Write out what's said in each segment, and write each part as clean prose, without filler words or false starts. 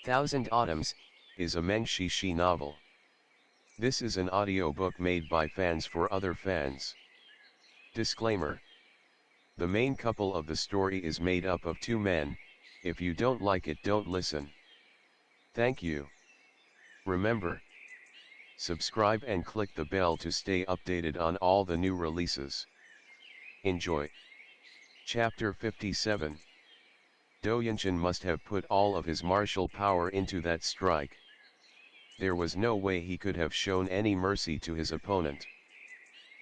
Thousand Autumns, is a Meng Xi Shi novel. This is an audiobook made by fans for other fans. Disclaimer. The main couple of the story is made up of two men. If you don't like it, don't listen. Thank you. Remember, subscribe and click the bell to stay updated on all the new releases. Enjoy. Chapter 57. Doyanshan must have put all of his martial power into that strike. There was no way he could have shown any mercy to his opponent.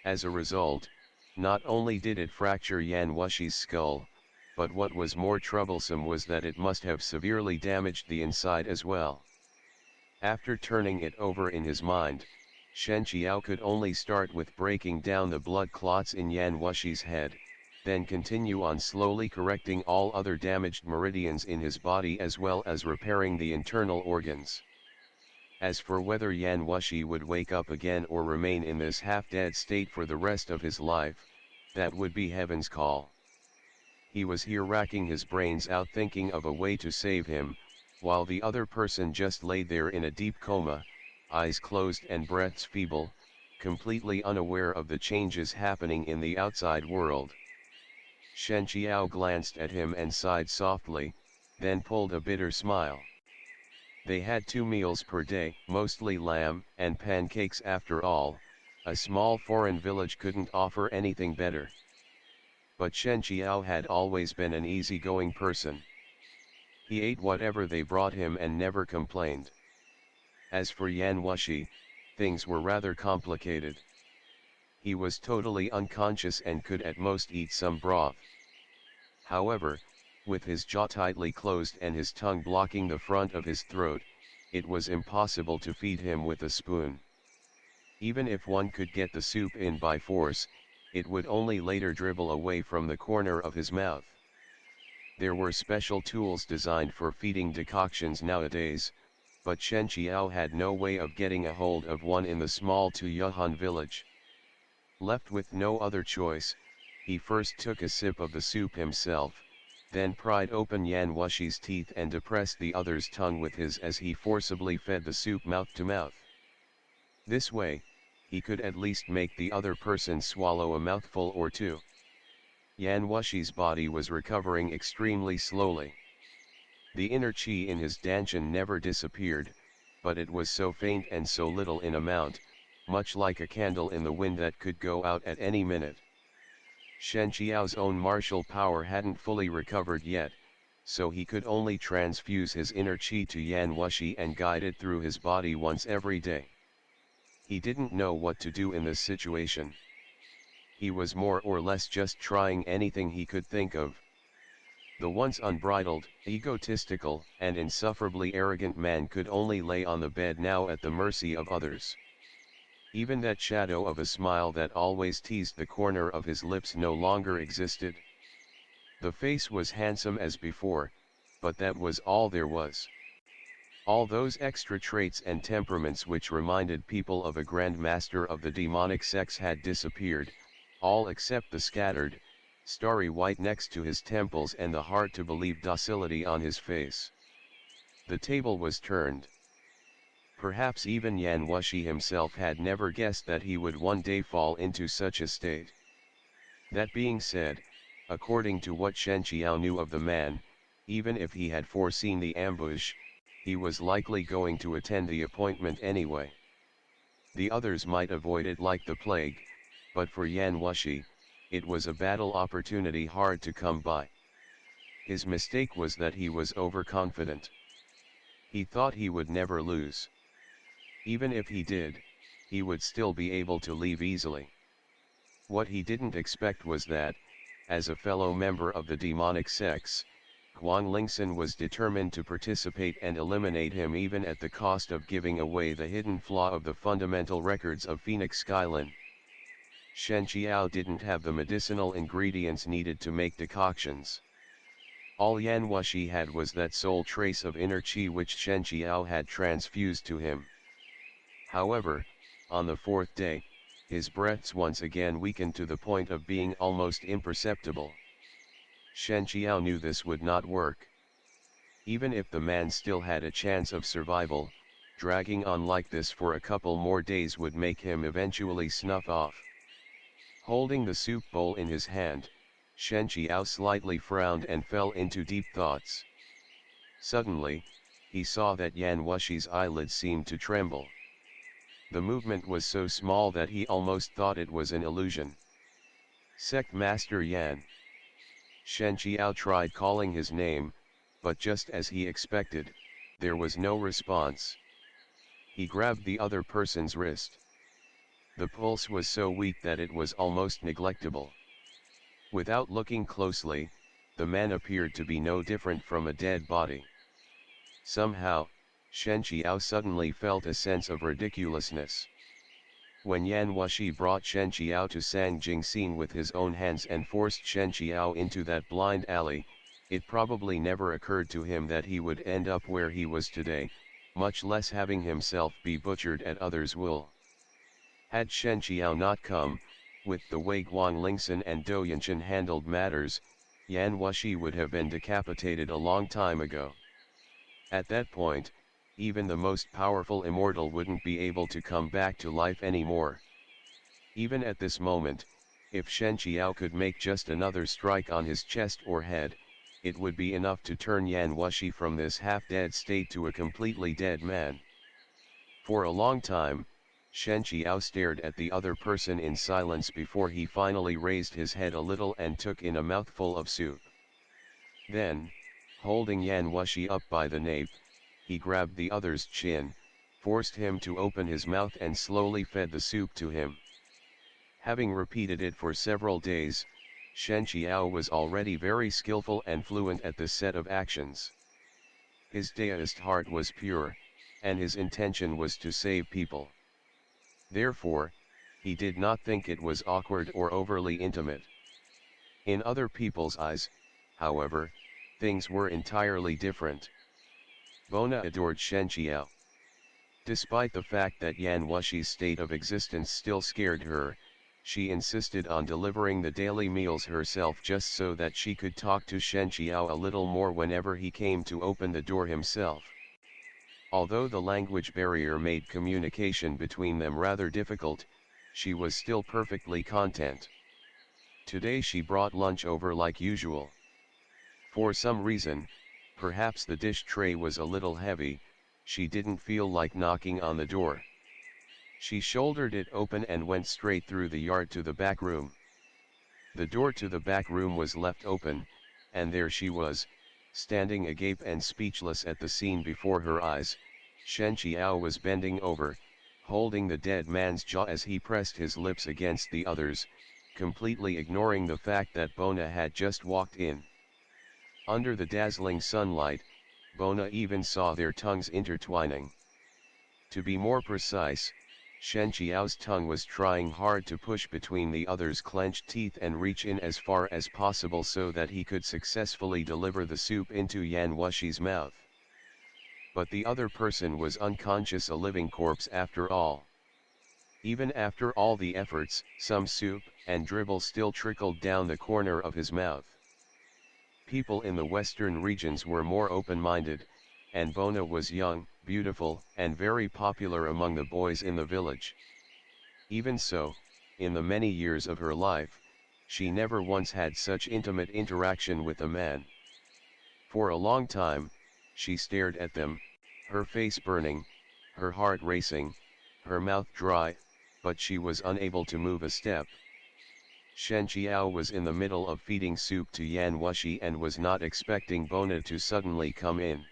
As a result, not only did it fracture Yan Wushi's skull, but what was more troublesome was that it must have severely damaged the inside as well. After turning it over in his mind, Shen Qiao could only start with breaking down the blood clots in Yan Wushi's head, then continue on slowly correcting all other damaged meridians in his body as well as repairing the internal organs. As for whether Yan Wushi would wake up again or remain in this half-dead state for the rest of his life, that would be heaven's call. He was here racking his brains out thinking of a way to save him, while the other person just laid there in a deep coma, eyes closed and breaths feeble, completely unaware of the changes happening in the outside world. Shen Qiao glanced at him and sighed softly, then pulled a bitter smile. They had 2 meals per day, mostly lamb and pancakes after all. A small foreign village couldn't offer anything better. But Shen Qiao had always been an easygoing person. He ate whatever they brought him and never complained. As for Yan Wushi, things were rather complicated. He was totally unconscious and could at most eat some broth. However, with his jaw tightly closed and his tongue blocking the front of his throat, it was impossible to feed him with a spoon. Even if one could get the soup in by force, it would only later dribble away from the corner of his mouth. There were special tools designed for feeding decoctions nowadays, but Shen Qiao had no way of getting a hold of one in the small Tuyuhan village. Left with no other choice, he first took a sip of the soup himself, then pried open Yan Wushi's teeth and depressed the other's tongue with his as he forcibly fed the soup mouth to mouth. This way, he could at least make the other person swallow a mouthful or two. Yan Wushi's body was recovering extremely slowly. The inner qi in his danshan never disappeared, but it was so faint and so little in amount, much like a candle in the wind that could go out at any minute. Shen Qiao's own martial power hadn't fully recovered yet, so he could only transfuse his inner qi to Yan Wushi and guide it through his body once every day. He didn't know what to do in this situation. He was more or less just trying anything he could think of. The once unbridled, egotistical, and insufferably arrogant man could only lay on the bed now at the mercy of others. Even that shadow of a smile that always teased the corner of his lips no longer existed. The face was handsome as before, but that was all there was. All those extra traits and temperaments which reminded people of a grand master of the demonic sects had disappeared, all except the scattered, starry white next to his temples and the hard-to-believe docility on his face. The table was turned. Perhaps even Yan Wushi himself had never guessed that he would one day fall into such a state. That being said, according to what Shen Qiao knew of the man, even if he had foreseen the ambush, he was likely going to attend the appointment anyway. The others might avoid it like the plague, but for Yan Wushi, it was a battle opportunity hard to come by. His mistake was that he was overconfident. He thought he would never lose. Even if he did, he would still be able to leave easily. What he didn't expect was that, as a fellow member of the demonic sects, Guang Lingxin was determined to participate and eliminate him even at the cost of giving away the hidden flaw of the fundamental records of Phoenix Skylin. Shen Qiao didn't have the medicinal ingredients needed to make decoctions. All Yan Wushi had was that sole trace of inner qi which Shen Qiao had transfused to him. However, on the 4th day, his breaths once again weakened to the point of being almost imperceptible. Shen Qiao knew this would not work. Even if the man still had a chance of survival, dragging on like this for a couple more days would make him eventually snuff off. Holding the soup bowl in his hand, Shen Qiao slightly frowned and fell into deep thoughts. Suddenly, he saw that Yan Wushi's eyelids seemed to tremble. The movement was so small that he almost thought it was an illusion. Sect Master Yan. Shen Qiao tried calling his name, but just as he expected, there was no response. He grabbed the other person's wrist. The pulse was so weak that it was almost neglectable. Without looking closely, the man appeared to be no different from a dead body. Somehow, Shen Qiao suddenly felt a sense of ridiculousness. When Yan Wushi brought Shen Qiao to Sang Jingxin with his own hands and forced Shen Qiao into that blind alley, it probably never occurred to him that he would end up where he was today, much less having himself be butchered at others' will. Had Shen Qiao not come, with the way Guanglingsen and Dou Yanchen handled matters, Yan Wushi would have been decapitated a long time ago. At that point, even the most powerful immortal wouldn't be able to come back to life anymore. Even at this moment, if Shen Qiao could make just another strike on his chest or head, it would be enough to turn Yan Wushi from this half-dead state to a completely dead man. For a long time, Shen Qiao stared at the other person in silence before he finally raised his head a little and took in a mouthful of soup. Then, holding Yan Wushi up by the nape, he grabbed the other's chin, forced him to open his mouth and slowly fed the soup to him. Having repeated it for several days, Shen Qiao was already very skillful and fluent at this set of actions. His Daoist heart was pure, and his intention was to save people. Therefore, he did not think it was awkward or overly intimate. In other people's eyes, however, things were entirely different. Bona adored Shen Qiao. Despite the fact that Yan Wushi's state of existence still scared her, she insisted on delivering the daily meals herself just so that she could talk to Shen Qiao a little more whenever he came to open the door himself. Although the language barrier made communication between them rather difficult, she was still perfectly content. Today she brought lunch over like usual. For some reason, perhaps the dish tray was a little heavy, she didn't feel like knocking on the door. She shouldered it open and went straight through the yard to the back room. The door to the back room was left open, and there she was, standing agape and speechless at the scene before her eyes. Shen Qiao was bending over, holding the dead man's jaw as he pressed his lips against the others, completely ignoring the fact that Bona had just walked in. Under the dazzling sunlight, Bona even saw their tongues intertwining. To be more precise, Shen Qiao's tongue was trying hard to push between the other's clenched teeth and reach in as far as possible so that he could successfully deliver the soup into Yan Wushi's mouth. But the other person was unconscious, a living corpse after all. Even after all the efforts, some soup and dribble still trickled down the corner of his mouth. People in the western regions were more open-minded, and Bona was young, beautiful, and very popular among the boys in the village. Even so, in the many years of her life, she never once had such intimate interaction with a man. For a long time, she stared at them, her face burning, her heart racing, her mouth dry, but she was unable to move a step. Shen Qiao was in the middle of feeding soup to Yan Wushi and was not expecting Bona to suddenly come in.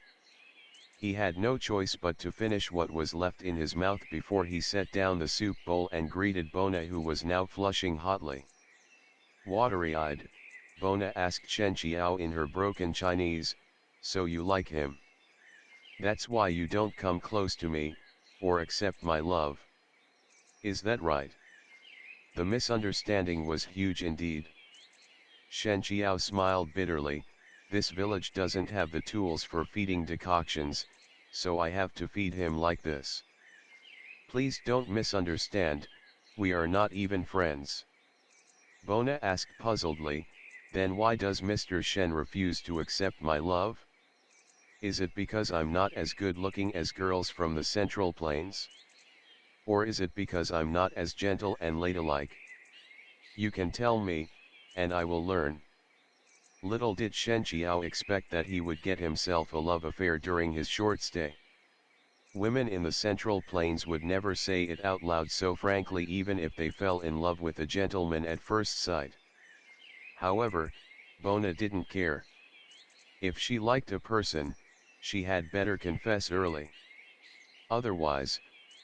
He had no choice but to finish what was left in his mouth before he set down the soup bowl and greeted Bona, who was now flushing hotly. Watery-eyed, Bona asked Shen Qiao in her broken Chinese, "So you like him? That's why you don't come close to me, or accept my love. Is that right?" The misunderstanding was huge indeed. Shen Qiao smiled bitterly. "This village doesn't have the tools for feeding decoctions, so I have to feed him like this. Please don't misunderstand, we are not even friends." Bona asked puzzledly, "Then why does Mr. Shen refuse to accept my love?" Is it because I'm not as good looking as girls from the Central Plains? Or is it because I'm not as gentle and ladylike? You can tell me, and I will learn. Little did Shen Qiao expect that he would get himself a love affair during his short stay. Women in the Central Plains would never say it out loud so frankly even if they fell in love with a gentleman at first sight. However, Bona didn't care. If she liked a person, she had better confess early. Otherwise,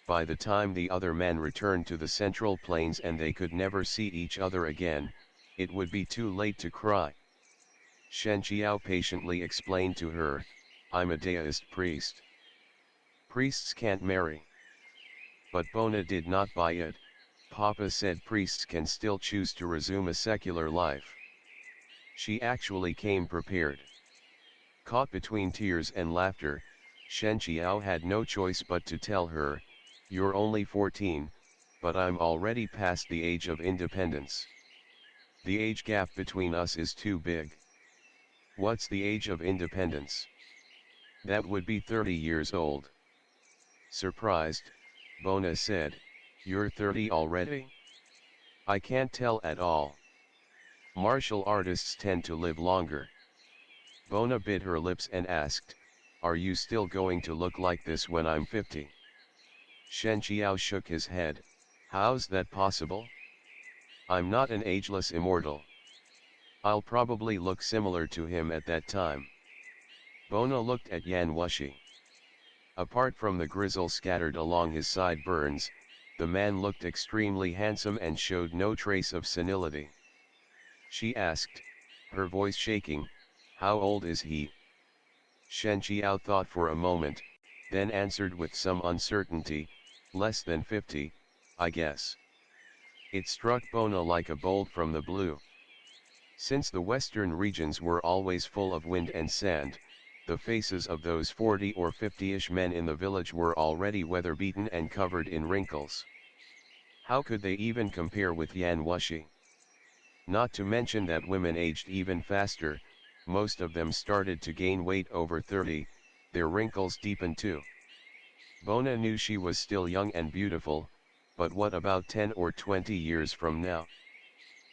by the time the other man returned to the Central Plains and they could never see each other again, it would be too late to cry. Shen Qiao patiently explained to her, I'm a Daoist priest. Priests can't marry. But Bona did not buy it. Papa said priests can still choose to resume a secular life. She actually came prepared. Caught between tears and laughter, Shen Qiao had no choice but to tell her, you're only 14, but I'm already past the age of independence. The age gap between us is too big. What's the age of independence? That would be 30 years old. Surprised, Bona said, you're 30 already? I can't tell at all. Martial artists tend to live longer. Bona bit her lips and asked, are you still going to look like this when I'm 50? Shen Qiao shook his head, how's that possible? I'm not an ageless immortal. I'll probably look similar to him at that time. Bona looked at Yan Wushi. Apart from the grizzle scattered along his sideburns, the man looked extremely handsome and showed no trace of senility. She asked, her voice shaking, how old is he? Shen Qiao thought for a moment, then answered with some uncertainty, less than 50, I guess. It struck Bona like a bolt from the blue. Since the western regions were always full of wind and sand, the faces of those 40 or 50-ish men in the village were already weather-beaten and covered in wrinkles. How could they even compare with Yan Wushi? Not to mention that women aged even faster, most of them started to gain weight over 30, their wrinkles deepened too. Bona knew she was still young and beautiful, but what about 10 or 20 years from now?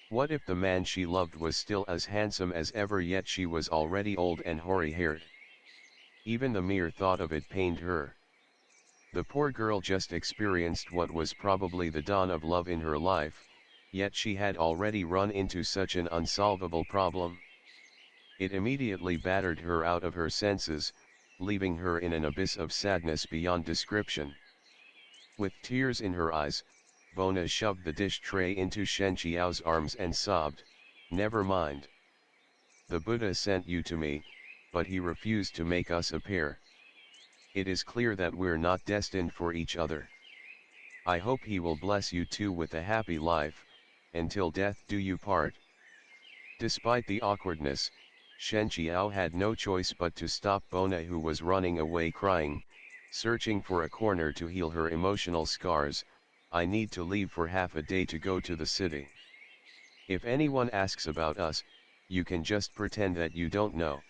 What if the man she loved was still as handsome as ever yet she was already old and hoary-haired? Even the mere thought of it pained her. The poor girl just experienced what was probably the dawn of love in her life, yet she had already run into such an unsolvable problem. It immediately battered her out of her senses, leaving her in an abyss of sadness beyond description. With tears in her eyes, Bona shoved the dish tray into Shen Qiao's arms and sobbed, never mind. The Buddha sent you to me, but he refused to make us a pair. It is clear that we're not destined for each other. I hope he will bless you two with a happy life, until death do you part. Despite the awkwardness, Shen Qiao had no choice but to stop Bona, who was running away crying, searching for a corner to heal her emotional scars. I need to leave for half a day to go to the city. If anyone asks about us, you can just pretend that you don't know.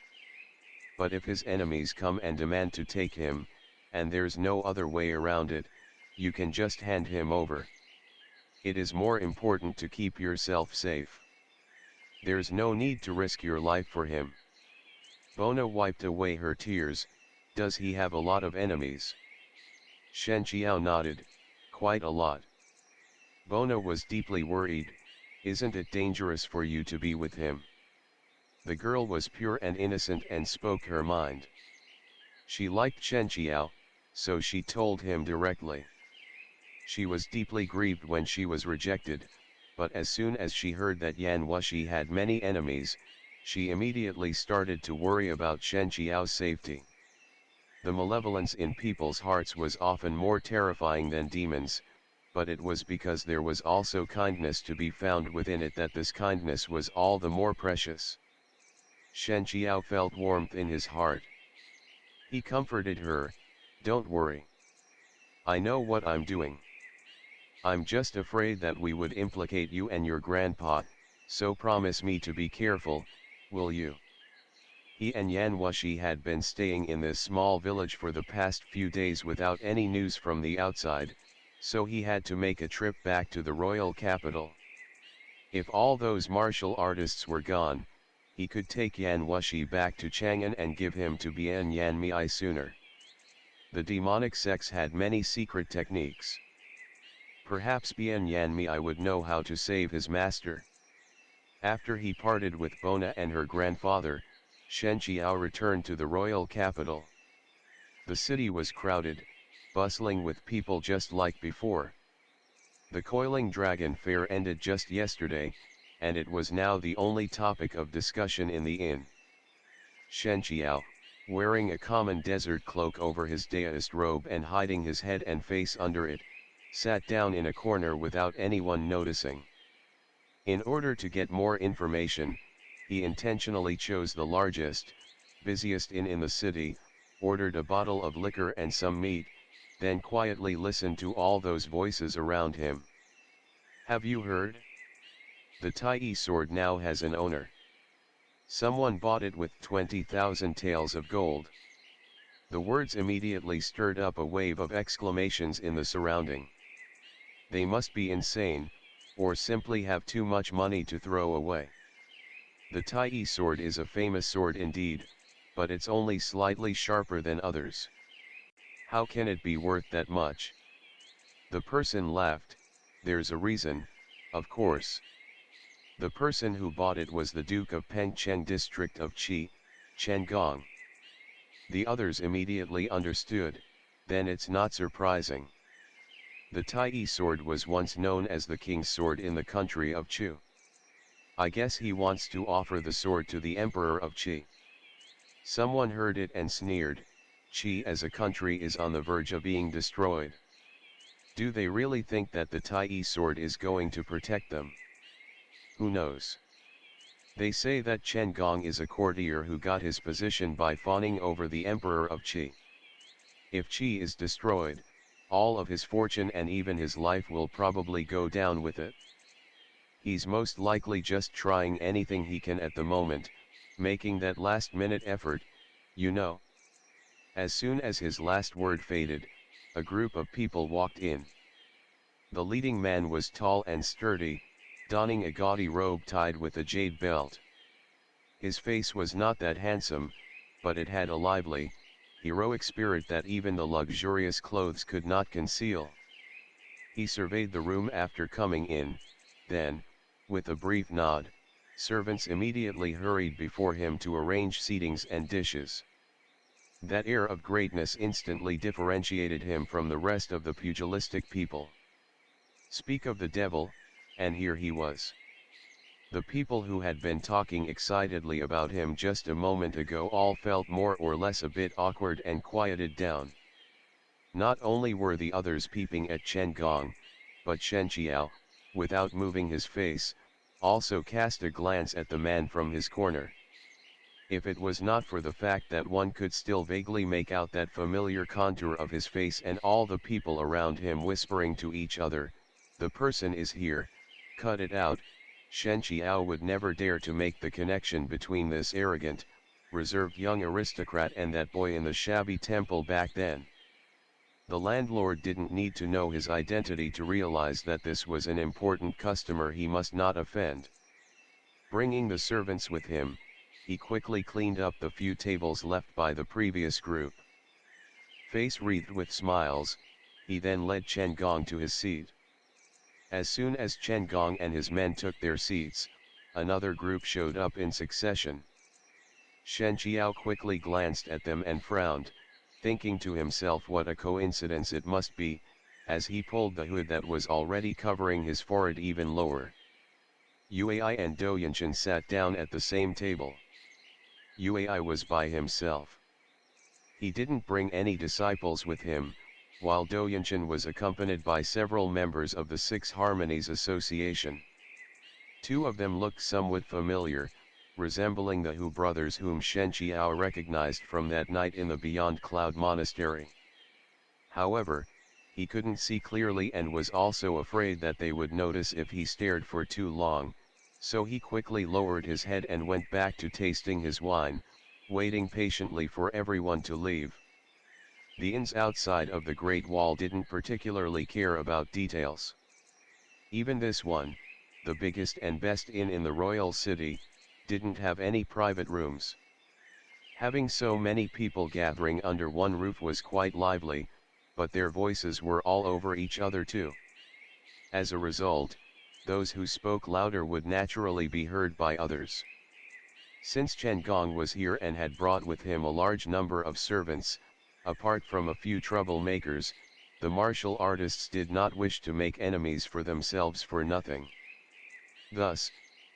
But if his enemies come and demand to take him, and there's no other way around it, you can just hand him over. It is more important to keep yourself safe. There's no need to risk your life for him. Bona wiped away her tears. Does he have a lot of enemies? Shen Qiao nodded, quite a lot. Bona was deeply worried. Isn't it dangerous for you to be with him? The girl was pure and innocent and spoke her mind. She liked Shen Qiao, so she told him directly. She was deeply grieved when she was rejected, but as soon as she heard that Yan Wushi had many enemies, she immediately started to worry about Shen Qiao's safety. The malevolence in people's hearts was often more terrifying than demons, but it was because there was also kindness to be found within it that this kindness was all the more precious. Shen Qiao felt warmth in his heart. He comforted her, don't worry. I know what I'm doing. I'm just afraid that we would implicate you and your grandpa, so promise me to be careful, will you? He and Yan Wushi had been staying in this small village for the past few days without any news from the outside, so he had to make a trip back to the royal capital. If all those martial artists were gone, he could take Yan Wushi back to Chang'an and give him to Bian Yan Mi sooner. The demonic sects had many secret techniques. Perhaps Bian Yan Mi would know how to save his master. After he parted with Bona and her grandfather, Shen Qiao returned to the royal capital. The city was crowded, bustling with people just like before. The coiling dragon fair ended just yesterday, and it was now the only topic of discussion in the inn. Shen Qiao, wearing a common desert cloak over his Daoist robe and hiding his head and face under it, sat down in a corner without anyone noticing. In order to get more information, he intentionally chose the largest, busiest inn in the city, ordered a bottle of liquor and some meat, then quietly listened to all those voices around him. Have you heard? The Tai sword now has an owner. Someone bought it with 20,000 taels of gold. The words immediately stirred up a wave of exclamations in the surrounding. They must be insane, or simply have too much money to throw away. The Tai sword is a famous sword indeed, but it's only slightly sharper than others. How can it be worth that much? The person laughed. There's a reason, of course. The person who bought it was the Duke of Pengcheng district of Chenggang. The others immediately understood, then it's not surprising. The Tai sword was once known as the king's sword in the country of Chu. I guess he wants to offer the sword to the emperor of Qi. Someone heard it and sneered. Qi as a country is on the verge of being destroyed. Do they really think that the Tai sword is going to protect them? Who knows? They say that Chen Gong is a courtier who got his position by fawning over the emperor of Qi. If Qi is destroyed, all of his fortune and even his life will probably go down with it. He's most likely just trying anything he can at the moment, making that last-minute effort, you know. As soon as his last word faded, a group of people walked in. The leading man was tall and sturdy, donning a gaudy robe tied with a jade belt. His face was not that handsome, but it had a lively, heroic spirit that even the luxurious clothes could not conceal. He surveyed the room after coming in, then, with a brief nod, servants immediately hurried before him to arrange seatings and dishes. That air of greatness instantly differentiated him from the rest of the pugilistic people. Speak of the devil, and here he was. The people who had been talking excitedly about him just a moment ago all felt more or less a bit awkward and quieted down. Not only were the others peeping at Chen Gong, but Shen Qiao, without moving his face, also cast a glance at the man from his corner. If it was not for the fact that one could still vaguely make out that familiar contour of his face and all the people around him whispering to each other, "The person is here, cut it out," Shen Qiao would never dare to make the connection between this arrogant, reserved young aristocrat and that boy in the shabby temple back then. The landlord didn't need to know his identity to realize that this was an important customer he must not offend. Bringing the servants with him, he quickly cleaned up the few tables left by the previous group. Face wreathed with smiles, he then led Chen Gong to his seat. As soon as Chen Gong and his men took their seats, another group showed up in succession. Shen Qiao quickly glanced at them and frowned, thinking to himself what a coincidence it must be, as he pulled the hood that was already covering his forehead even lower. Uai and Douyinshan sat down at the same table. Uai was by himself. He didn't bring any disciples with him, while Douyinshan was accompanied by several members of the Six Harmonies Association. Two of them looked somewhat familiar, resembling the Hu brothers whom Shen Qiao recognized from that night in the Beyond Cloud Monastery. However, he couldn't see clearly and was also afraid that they would notice if he stared for too long, so he quickly lowered his head and went back to tasting his wine, waiting patiently for everyone to leave. The inns outside of the Great Wall didn't particularly care about details. Even this one, the biggest and best inn in the royal city, didn't have any private rooms. Having so many people gathering under one roof was quite lively, but their voices were all over each other too. As a result, those who spoke louder would naturally be heard by others. Since Chen Gong was here and had brought with him a large number of servants, apart from a few troublemakers, the martial artists did not wish to make enemies for themselves for nothing. Thus,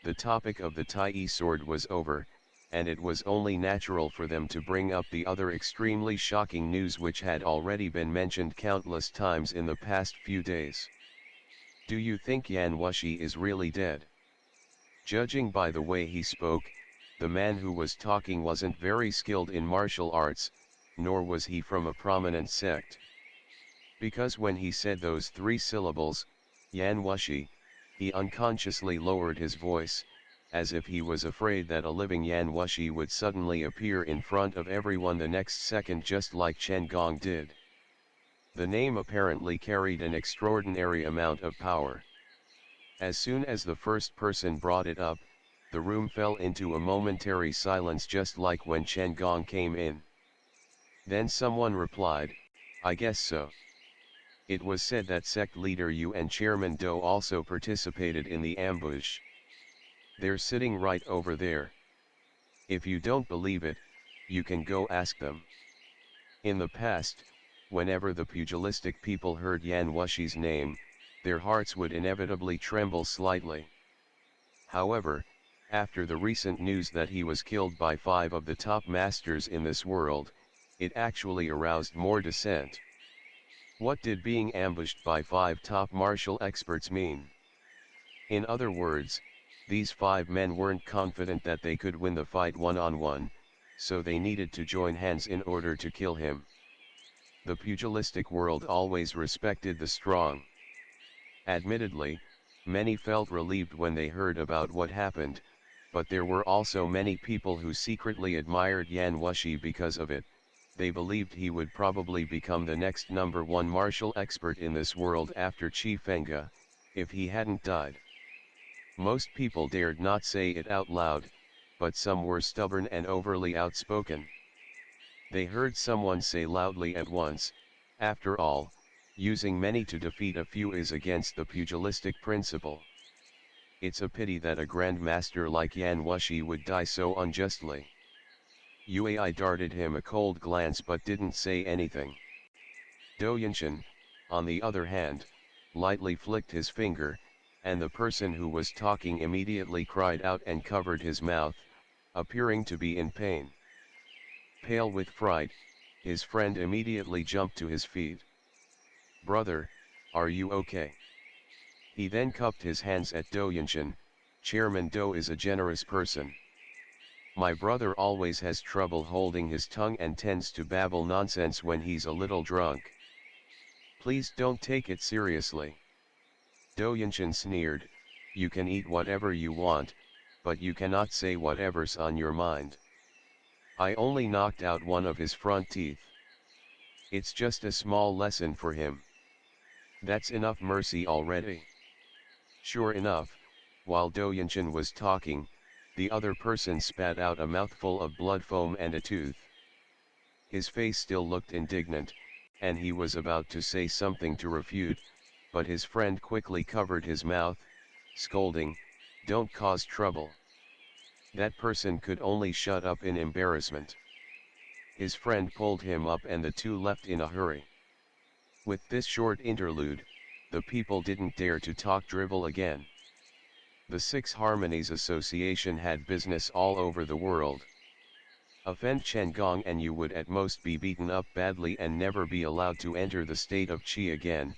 the topic of the Tai sword was over, and it was only natural for them to bring up the other extremely shocking news which had already been mentioned countless times in the past few days. Do you think Yan Wushi is really dead? Judging by the way he spoke, the man who was talking wasn't very skilled in martial arts, nor was he from a prominent sect. Because when he said those three syllables, Yan Wushi, he unconsciously lowered his voice, as if he was afraid that a living Yan Wushi would suddenly appear in front of everyone the next second just like Chen Gong did. The name apparently carried an extraordinary amount of power. As soon as the first person brought it up, the room fell into a momentary silence just like when Chen Gong came in. Then someone replied, "I guess so." It was said that sect leader Yu and Chairman Do also participated in the ambush. They're sitting right over there. If you don't believe it, you can go ask them. In the past, whenever the pugilistic people heard Yan Wushi's name, their hearts would inevitably tremble slightly. However, after the recent news that he was killed by 5 of the top masters in this world, it actually aroused more dissent. What did being ambushed by 5 top martial experts mean? In other words, these 5 men weren't confident that they could win the fight one-on-one, so they needed to join hands in order to kill him. The pugilistic world always respected the strong. Admittedly, many felt relieved when they heard about what happened, but there were also many people who secretly admired Yan Wushi because of it. They believed he would probably become the next #1 martial expert in this world after Qi Fengge, if he hadn't died. Most people dared not say it out loud, but some were stubborn and overly outspoken. They heard someone say loudly at once, "After all, using many to defeat a few is against the pugilistic principle. It's a pity that a grandmaster like Yan Wushi would die so unjustly." Yui darted him a cold glance but didn't say anything. Do Yanshan, on the other hand, lightly flicked his finger, and the person who was talking immediately cried out and covered his mouth, appearing to be in pain. Pale with fright, his friend immediately jumped to his feet. "Brother, are you okay?" He then cupped his hands at Do Yanshan. "Chairman Do is a generous person. My brother always has trouble holding his tongue and tends to babble nonsense when he's a little drunk. Please don't take it seriously." Do Yanshan sneered, "You can eat whatever you want, but you cannot say whatever's on your mind. I only knocked out one of his front teeth. It's just a small lesson for him. That's enough mercy already." Sure enough, while Do Yanshan was talking, the other person spat out a mouthful of blood foam and a tooth. His face still looked indignant, and he was about to say something to refute, but his friend quickly covered his mouth, scolding, "Don't cause trouble." That person could only shut up in embarrassment. His friend pulled him up and the two left in a hurry. With this short interlude, the people didn't dare to talk drivel again. The Six Harmonies Association had business all over the world. Offend Chen Gong and you would at most be beaten up badly and never be allowed to enter the state of Qi again,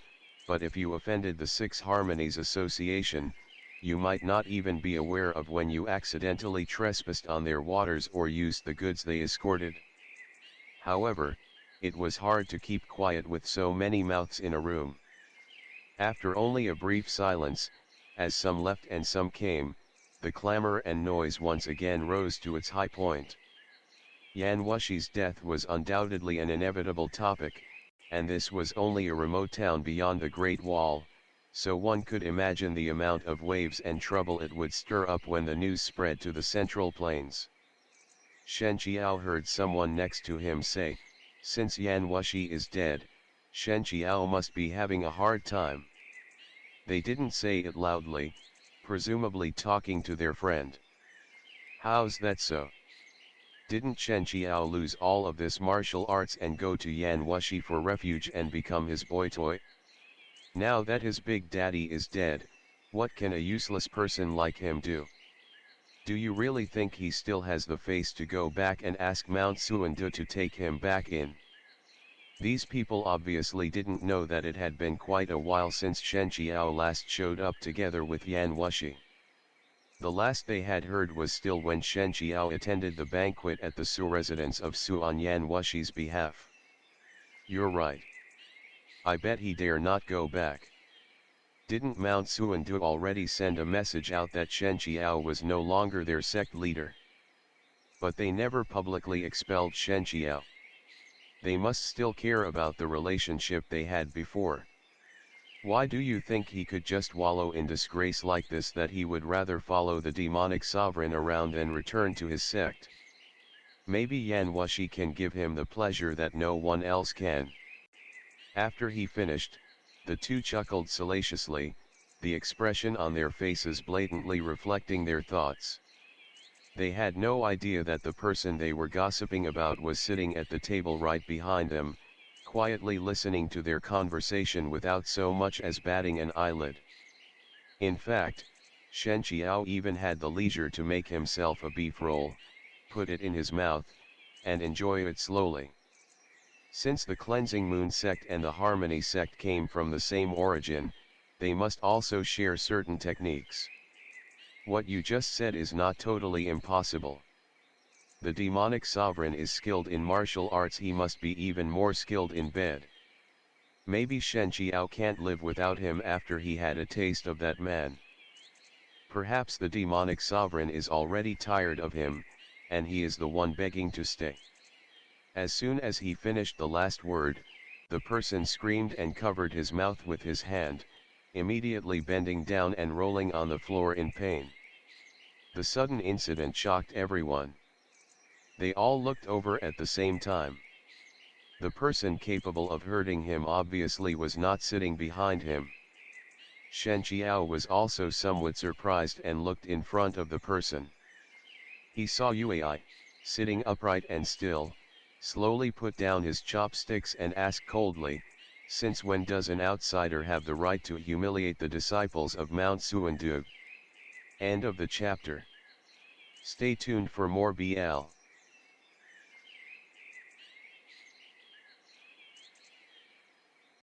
but if you offended the Six Harmonies Association, you might not even be aware of when you accidentally trespassed on their waters or used the goods they escorted. However, it was hard to keep quiet with so many mouths in a room. After only a brief silence, as some left and some came, the clamor and noise once again rose to its high point. Yan Wushi's death was undoubtedly an inevitable topic, and this was only a remote town beyond the Great Wall, so one could imagine the amount of waves and trouble it would stir up when the news spread to the Central Plains. Shen Qiao heard someone next to him say, "Since Yan Wushi is dead, Shen Qiao must be having a hard time." They didn't say it loudly, presumably talking to their friend. "How's that so? Didn't Shen Qiao lose all of this martial arts and go to Yan Wushi for refuge and become his boy toy? Now that his big daddy is dead, what can a useless person like him do? Do you really think he still has the face to go back and ask Mount Xuandu to take him back in?" These people obviously didn't know that it had been quite a while since Shen Qiao last showed up together with Yan Wushi. The last they had heard was still when Shen Qiao attended the banquet at the Su residence of Su on Yan Wushi's behalf. "You're right. I bet he dare not go back. Didn't Mount Xuandu already send a message out that Shen Qiao was no longer their sect leader? But they never publicly expelled Shen Qiao. They must still care about the relationship they had before. Why do you think he could just wallow in disgrace like this, that he would rather follow the demonic sovereign around than return to his sect? Maybe Yan Wushi can give him the pleasure that no one else can." After he finished, the two chuckled salaciously, the expression on their faces blatantly reflecting their thoughts. They had no idea that the person they were gossiping about was sitting at the table right behind them, quietly listening to their conversation without so much as batting an eyelid. In fact, Shen Qiao even had the leisure to make himself a beef roll, put it in his mouth, and enjoy it slowly. Since the Cleansing Moon sect and the Harmony sect came from the same origin, they must also share certain techniques. What you just said is not totally impossible. The demonic sovereign is skilled in martial arts, he must be even more skilled in bed. Maybe Shen Qiao can't live without him after he had a taste of that man. Perhaps the demonic sovereign is already tired of him, and he is the one begging to stay." As soon as he finished the last word, the person screamed and covered his mouth with his hand, immediately bending down and rolling on the floor in pain. The sudden incident shocked everyone. They all looked over at the same time. The person capable of hurting him obviously was not sitting behind him. Shen Qiao was also somewhat surprised and looked in front of the person. He saw Yui, sitting upright and still, slowly put down his chopsticks and asked coldly, "Since when does an outsider have the right to humiliate the disciples of Mount Xuandu?" End of the chapter. Stay tuned for more BL.